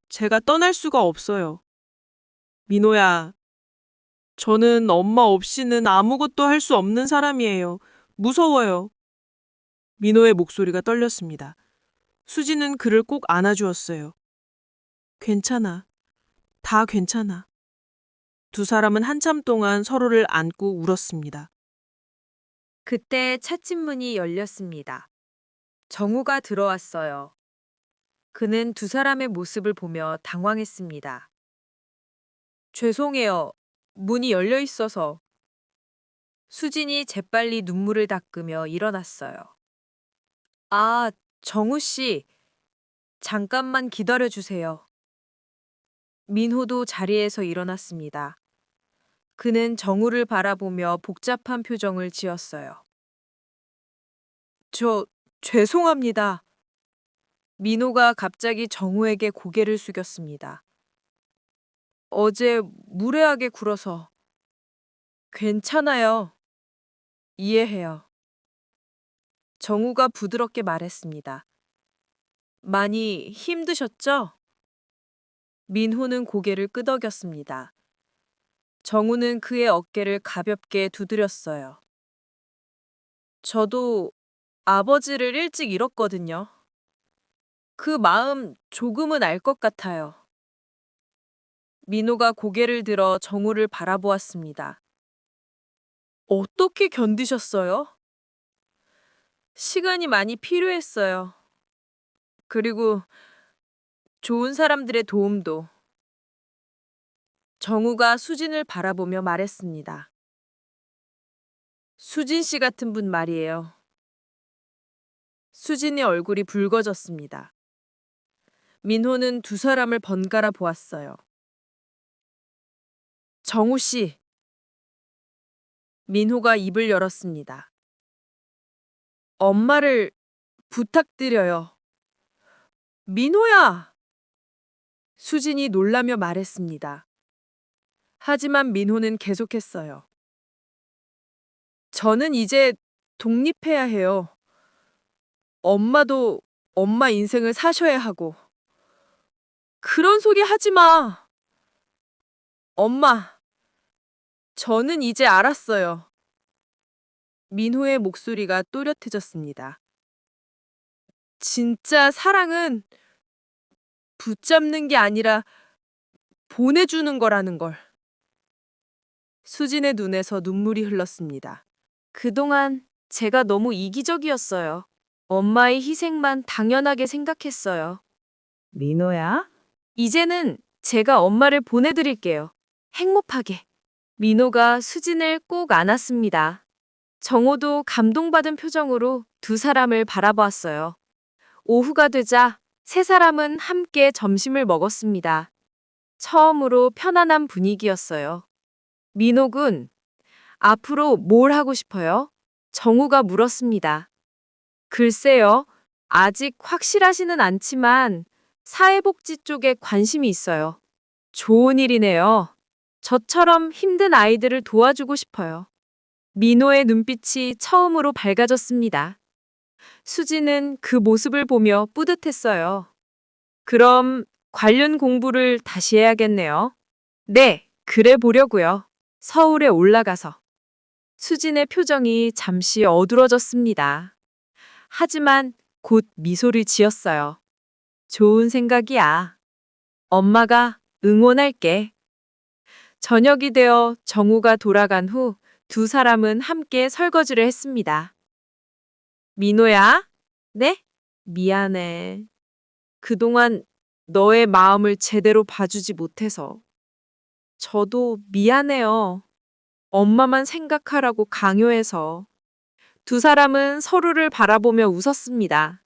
제가 떠날 수가 없어요. 민호야, 저는 엄마 없이는 아무것도 할 수 없는 사람이에요. 무서워요. 민호의 목소리가 떨렸습니다. 수지는 그를 꼭 안아주었어요. 괜찮아. 다 괜찮아. 두 사람은 한참 동안 서로를 안고 울었습니다. 그때 찻집 문이 열렸습니다. 정우가 들어왔어요. 그는 두 사람의 모습을 보며 당황했습니다. 죄송해요. 문이 열려 있어서. 수진이 재빨리 눈물을 닦으며 일어났어요. 아, 정우 씨. 잠깐만 기다려 주세요. 민호도 자리에서 일어났습니다. 그는 정우를 바라보며 복잡한 표정을 지었어요. 죄송합니다. 민호가 갑자기 정우에게 고개를 숙였습니다. 어제 무례하게 굴어서. 괜찮아요. 이해해요. 정우가 부드럽게 말했습니다. 많이 힘드셨죠? 민호는 고개를 끄덕였습니다. 정우는 그의 어깨를 가볍게 두드렸어요. 저도 아버지를 일찍 잃었거든요. 그 마음 조금은 알 것 같아요. 민호가 고개를 들어 정우를 바라보았습니다. 어떻게 견디셨어요? 시간이 많이 필요했어요. 그리고 좋은 사람들의 도움도. 정우가 수진을 바라보며 말했습니다. 수진 씨 같은 분 말이에요. 수진의 얼굴이 붉어졌습니다. 민호는 두 사람을 번갈아 보았어요. 정우 씨. 민호가 입을 열었습니다. 엄마를 부탁드려요. 민호야! 수진이 놀라며 말했습니다. 하지만 민호는 계속했어요. 저는 이제 독립해야 해요. 엄마도 엄마 인생을 사셔야 하고. 그런 소리 하지 마. 엄마, 저는 이제 알았어요. 민호의 목소리가 또렷해졌습니다. 진짜 사랑은 붙잡는 게 아니라 보내주는 거라는 걸. 수진의 눈에서 눈물이 흘렀습니다. 그동안 제가 너무 이기적이었어요. 엄마의 희생만 당연하게 생각했어요. 민호야? 이제는 제가 엄마를 보내드릴게요. 행복하게. 민호가 수진을 꼭 안았습니다. 정호도 감동받은 표정으로 두 사람을 바라보았어요. 오후가 되자 세 사람은 함께 점심을 먹었습니다. 처음으로 편안한 분위기였어요. 민호군, 앞으로 뭘 하고 싶어요? 정우가 물었습니다. 글쎄요, 아직 확실하지는 않지만 사회복지 쪽에 관심이 있어요. 좋은 일이네요. 저처럼 힘든 아이들을 도와주고 싶어요. 민호의 눈빛이 처음으로 밝아졌습니다. 수지는 그 모습을 보며 뿌듯했어요. 그럼 관련 공부를 다시 해야겠네요. 네, 그래 보려고요. 서울에 올라가서. 수진의 표정이 잠시 어두러졌습니다. 하지만 곧 미소를 지었어요. 좋은 생각이야. 엄마가 응원할게. 저녁이 되어 정우가 돌아간 후 두 사람은 함께 설거지를 했습니다. 민호야? 네? 미안해. 그동안 너의 마음을 제대로 봐주지 못해서. 저도 미안해요. 엄마만 생각하라고 강요해서. 두 사람은 서로를 바라보며 웃었습니다.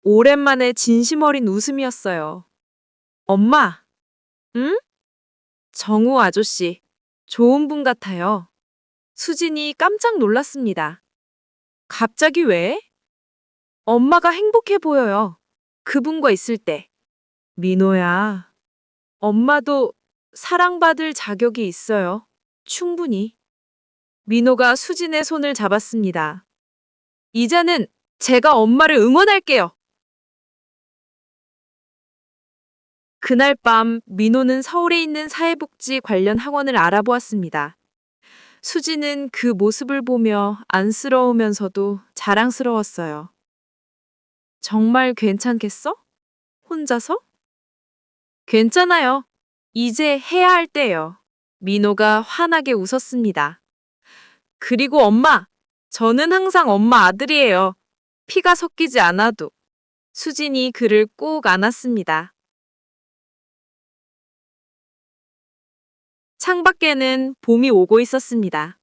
오랜만에 진심 어린 웃음이었어요. 엄마, 응? 정우 아저씨, 좋은 분 같아요. 수진이 깜짝 놀랐습니다. 갑자기 왜? 엄마가 행복해 보여요. 그분과 있을 때. 민호야, 엄마도 사랑받을 자격이 있어요. 충분히. 민호가 수진의 손을 잡았습니다. 이제는 제가 엄마를 응원할게요. 그날 밤 민호는 서울에 있는 사회복지 관련 학원을 알아보았습니다. 수지는 그 모습을 보며 안쓰러우면서도 자랑스러웠어요. 정말 괜찮겠어? 혼자서? 괜찮아요. 이제 해야 할 때예요. 민호가 환하게 웃었습니다. 그리고 엄마, 저는 항상 엄마 아들이에요. 피가 섞이지 않아도. 수진이 그를 꼭 안았습니다. 창밖에는 봄이 오고 있었습니다.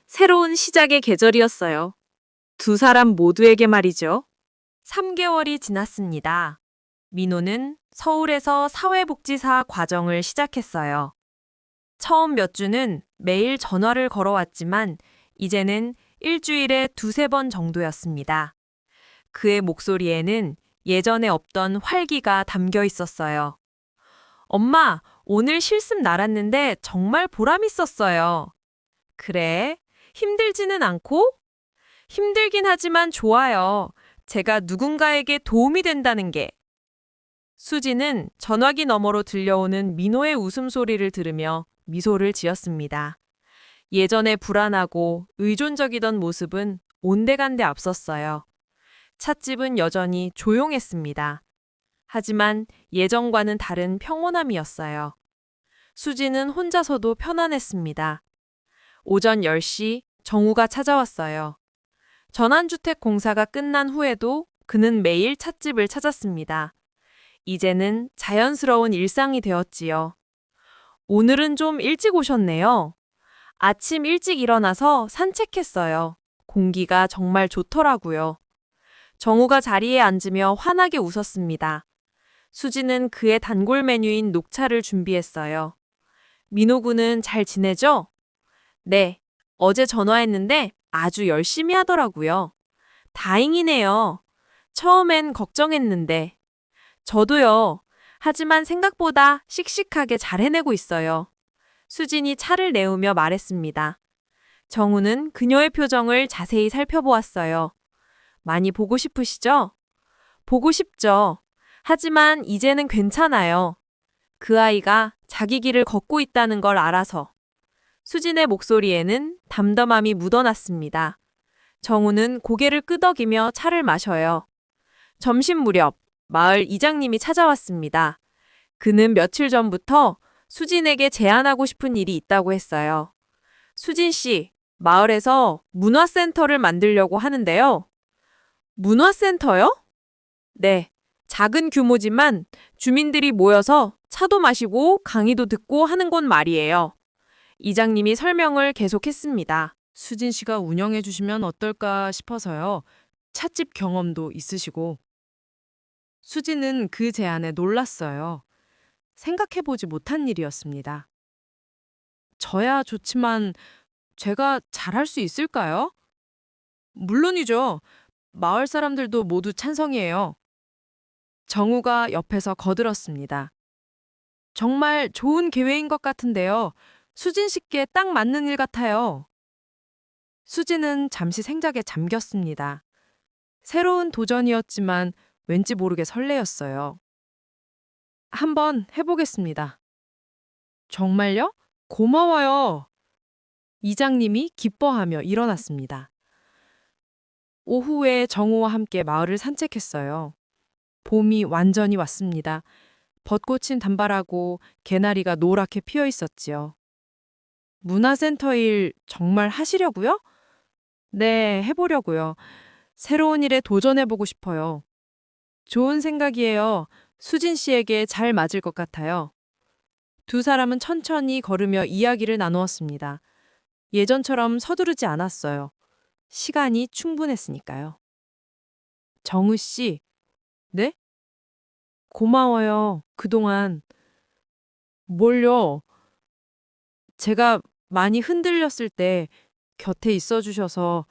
새로운 시작의 계절이었어요. 두 사람 모두에게 말이죠. 3개월이 지났습니다. 민호는 서울에서 사회복지사 과정을 시작했어요. 처음 몇 주는 매일 전화를 걸어왔지만 이제는 일주일에 두세 번 정도였습니다. 그의 목소리에는 예전에 없던 활기가 담겨 있었어요. 엄마, 오늘 실습 날았는데 정말 보람 있었어요. 그래? 힘들지는 않고? 힘들긴 하지만 좋아요. 제가 누군가에게 도움이 된다는 게. 수지는 전화기 너머로 들려오는 민호의 웃음소리를 들으며 미소를 지었습니다. 예전에 불안하고 의존적이던 모습은 온데간데 앞섰어요. 찻집은 여전히 조용했습니다. 하지만 예전과는 다른 평온함이었어요. 수지는 혼자서도 편안했습니다. 오전 10시 정우가 찾아왔어요. 전환주택 공사가 끝난 후에도 그는 매일 찻집을 찾았습니다. 이제는 자연스러운 일상이 되었지요. 오늘은 좀 일찍 오셨네요. 아침 일찍 일어나서 산책했어요. 공기가 정말 좋더라고요. 정우가 자리에 앉으며 환하게 웃었습니다. 수지는 그의 단골 메뉴인 녹차를 준비했어요. 민호 군은 잘 지내죠? 네, 어제 전화했는데 아주 열심히 하더라고요. 다행이네요. 처음엔 걱정했는데. 저도요. 하지만 생각보다 씩씩하게 잘 해내고 있어요. 수진이 차를 내우며 말했습니다. 정우는 그녀의 표정을 자세히 살펴보았어요. 많이 보고 싶으시죠? 보고 싶죠. 하지만 이제는 괜찮아요. 그 아이가 자기 길을 걷고 있다는 걸 알아서. 수진의 목소리에는 담담함이 묻어났습니다. 정우는 고개를 끄덕이며 차를 마셔요. 점심 무렵 마을 이장님이 찾아왔습니다. 그는 며칠 전부터 수진에게 제안하고 싶은 일이 있다고 했어요. 수진 씨, 마을에서 문화센터를 만들려고 하는데요. 문화센터요? 네, 작은 규모지만 주민들이 모여서 차도 마시고 강의도 듣고 하는 곳 말이에요. 이장님이 설명을 계속했습니다. 수진 씨가 운영해 주시면 어떨까 싶어서요. 찻집 경험도 있으시고. 수진은 그 제안에 놀랐어요. 생각해보지 못한 일이었습니다. 저야 좋지만 제가 잘할 수 있을까요? 물론이죠. 마을 사람들도 모두 찬성이에요. 정우가 옆에서 거들었습니다. 정말 좋은 계획인 것 같은데요. 수진 씨께 딱 맞는 일 같아요. 수진은 잠시 생각에 잠겼습니다. 새로운 도전이었지만 왠지 모르게 설레었어요. 한번 해보겠습니다. 정말요? 고마워요. 이장님이 기뻐하며 일어났습니다. 오후에 정우와 함께 마을을 산책했어요. 봄이 완전히 왔습니다. 벚꽃은 단발하고 개나리가 노랗게 피어 있었지요. 문화센터 일 정말 하시려고요? 네, 해보려고요. 새로운 일에 도전해보고 싶어요. 좋은 생각이에요. 수진 씨에게 잘 맞을 것 같아요. 두 사람은 천천히 걸으며 이야기를 나누었습니다. 예전처럼 서두르지 않았어요. 시간이 충분했으니까요. 정우 씨, 네? 고마워요. 그동안. 뭘요? 제가 많이 흔들렸을 때 곁에 있어 주셔서.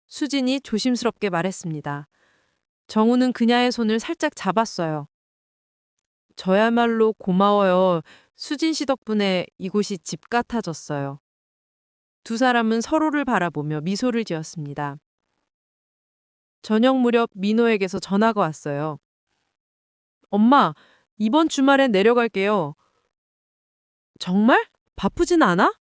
수진이 조심스럽게 말했습니다. 정우는 그녀의 손을 살짝 잡았어요. 저야말로 고마워요. 수진 씨 덕분에 이곳이 집 같아졌어요. 두 사람은 서로를 바라보며 미소를 지었습니다. 저녁 무렵 민호에게서 전화가 왔어요. 엄마, 이번 주말엔 내려갈게요. 정말? 바쁘진 않아?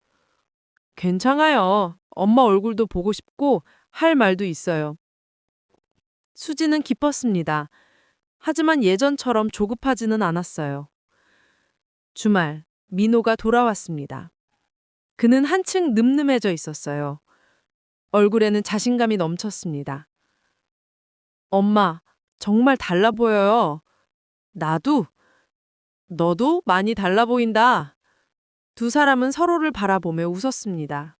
괜찮아요. 엄마 얼굴도 보고 싶고 할 말도 있어요. 수지는 기뻤습니다. 하지만 예전처럼 조급하지는 않았어요. 주말, 민호가 돌아왔습니다. 그는 한층 늠름해져 있었어요. 얼굴에는 자신감이 넘쳤습니다. 엄마, 정말 달라 보여요. 나도, 너도 많이 달라 보인다. 두 사람은 서로를 바라보며 웃었습니다.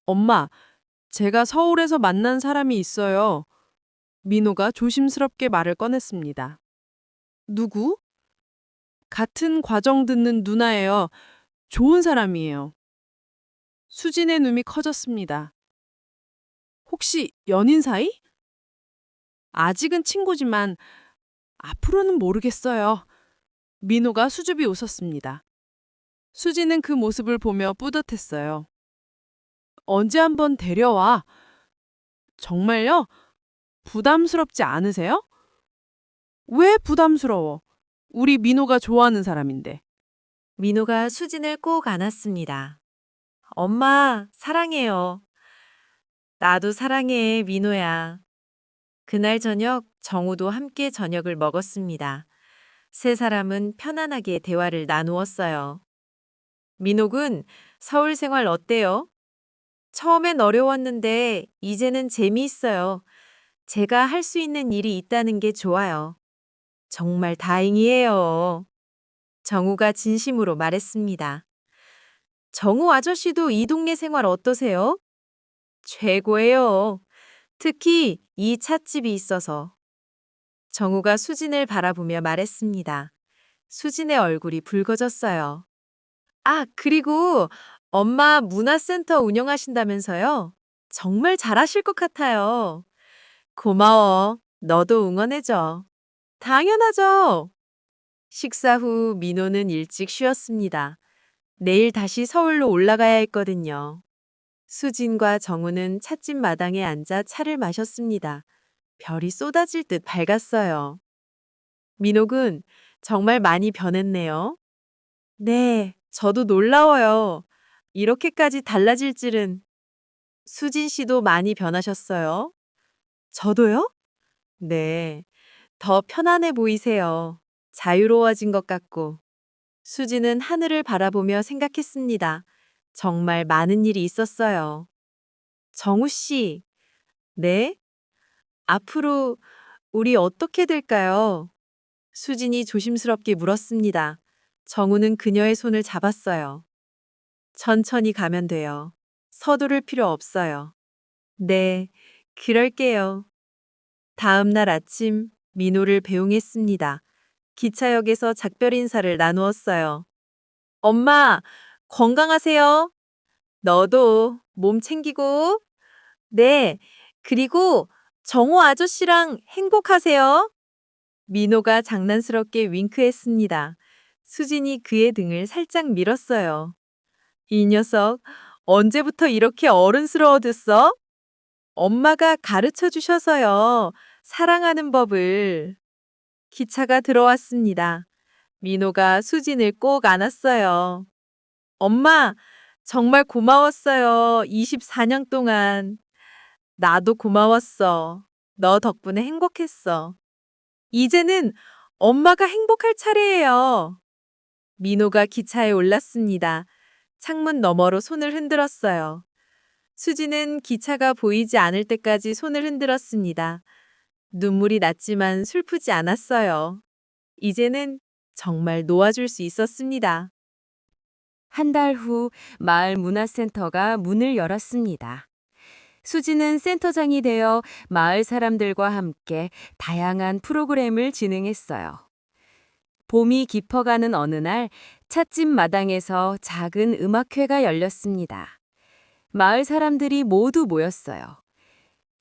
엄마, 제가 서울에서 만난 사람이 있어요. 민호가 조심스럽게 말을 꺼냈습니다. 누구? 같은 과정 듣는 누나예요. 좋은 사람이에요. 수진의 눈이 커졌습니다. 혹시 연인 사이? 아직은 친구지만 앞으로는 모르겠어요. 민호가 수줍이 웃었습니다. 수진은 그 모습을 보며 뿌듯했어요. 언제 한번 데려와. 정말요? 부담스럽지 않으세요? 왜 부담스러워? 우리 민호가 좋아하는 사람인데. 민호가 수진을 꼭 안았습니다. 엄마, 사랑해요. 나도 사랑해, 민호야. 그날 저녁 정우도 함께 저녁을 먹었습니다. 세 사람은 편안하게 대화를 나누었어요. 민호군, 서울 생활 어때요? 처음엔 어려웠는데 이제는 재미있어요. 제가 할 수 있는 일이 있다는 게 좋아요. 정말 다행이에요. 정우가 진심으로 말했습니다. 정우 아저씨도 이 동네 생활 어떠세요? 최고예요. 특히 이 찻집이 있어서. 정우가 수진을 바라보며 말했습니다. 수진의 얼굴이 붉어졌어요. 아, 그리고 엄마 문화센터 운영하신다면서요? 정말 잘하실 것 같아요. 고마워. 너도 응원해줘. 당연하죠. 식사 후 민호는 일찍 쉬었습니다. 내일 다시 서울로 올라가야 했거든요. 수진과 정우는 찻집 마당에 앉아 차를 마셨습니다. 별이 쏟아질 듯 밝았어요. 민호군, 정말 많이 변했네요. 네, 저도 놀라워요. 이렇게까지 달라질 줄은. 수진 씨도 많이 변하셨어요? 저도요? 네, 더 편안해 보이세요. 자유로워진 것 같고. 수지는 하늘을 바라보며 생각했습니다. 정말 많은 일이 있었어요. 정우 씨, 네? 앞으로 우리 어떻게 될까요? 수진이 조심스럽게 물었습니다. 정우는 그녀의 손을 잡았어요. 천천히 가면 돼요. 서두를 필요 없어요. 네, 그럴게요. 다음 날 아침, 민호를 배웅했습니다. 기차역에서 작별 인사를 나누었어요. 엄마, 건강하세요. 너도 몸 챙기고. 네, 그리고 정호 아저씨랑 행복하세요. 민호가 장난스럽게 윙크했습니다. 수진이 그의 등을 살짝 밀었어요. 이 녀석, 언제부터 이렇게 어른스러워졌어? 엄마가 가르쳐 주셔서요. 사랑하는 법을. 기차가 들어왔습니다. 민호가 수진을 꼭 안았어요. 엄마, 정말 고마웠어요. 24년 동안. 나도 고마웠어. 너 덕분에 행복했어. 이제는 엄마가 행복할 차례예요. 민호가 기차에 올랐습니다. 창문 너머로 손을 흔들었어요. 수지는 기차가 보이지 않을 때까지 손을 흔들었습니다. 눈물이 났지만 슬프지 않았어요. 이제는 정말 놓아줄 수 있었습니다. 한 달 후 마을 문화센터가 문을 열었습니다. 수지는 센터장이 되어 마을 사람들과 함께 다양한 프로그램을 진행했어요. 봄이 깊어가는 어느 날 찻집 마당에서 작은 음악회가 열렸습니다. 마을 사람들이 모두 모였어요.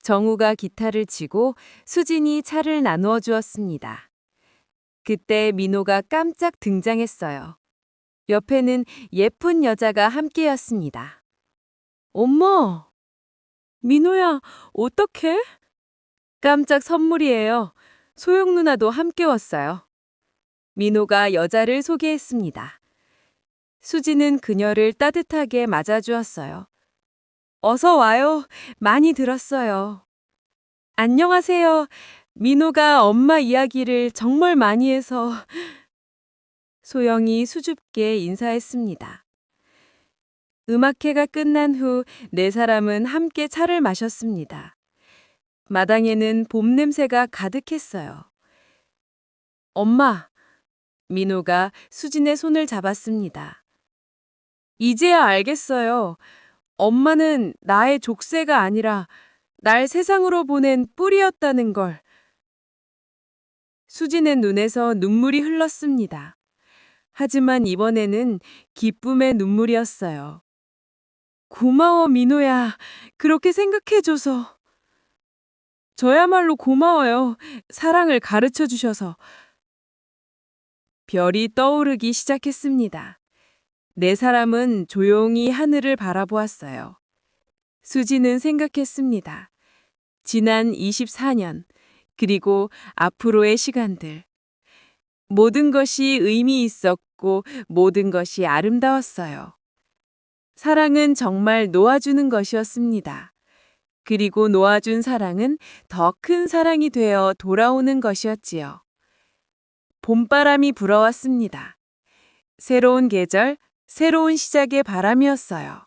정우가 기타를 치고 수진이 차를 나누어 주었습니다. 그때 민호가 깜짝 등장했어요. 옆에는 예쁜 여자가 함께였습니다. 엄마! 민호야, 어떡해? 깜짝 선물이에요. 소영 누나도 함께 왔어요. 민호가 여자를 소개했습니다. 수지는 그녀를 따뜻하게 맞아주었어요. 어서 와요. 많이 들었어요. 안녕하세요. 민호가 엄마 이야기를 정말 많이 해서. 소영이 수줍게 인사했습니다. 음악회가 끝난 후 네 사람은 함께 차를 마셨습니다. 마당에는 봄 냄새가 가득했어요. 엄마, 민호가 수진의 손을 잡았습니다. 이제야 알겠어요. 엄마는 나의 족쇄가 아니라 날 세상으로 보낸 뿌리였다는 걸. 수진의 눈에서 눈물이 흘렀습니다. 하지만 이번에는 기쁨의 눈물이었어요. 고마워, 민호야. 그렇게 생각해줘서. 저야말로 고마워요. 사랑을 가르쳐 주셔서. 별이 떠오르기 시작했습니다. 네 사람은 조용히 하늘을 바라보았어요. 수지는 생각했습니다. 지난 24년, 그리고 앞으로의 시간들. 모든 것이 의미 있었고 모든 것이 아름다웠어요. 사랑은 정말 놓아주는 것이었습니다. 그리고 놓아준 사랑은 더 큰 사랑이 되어 돌아오는 것이었지요. 봄바람이 불어왔습니다. 새로운 계절, 새로운 시작의 바람이었어요.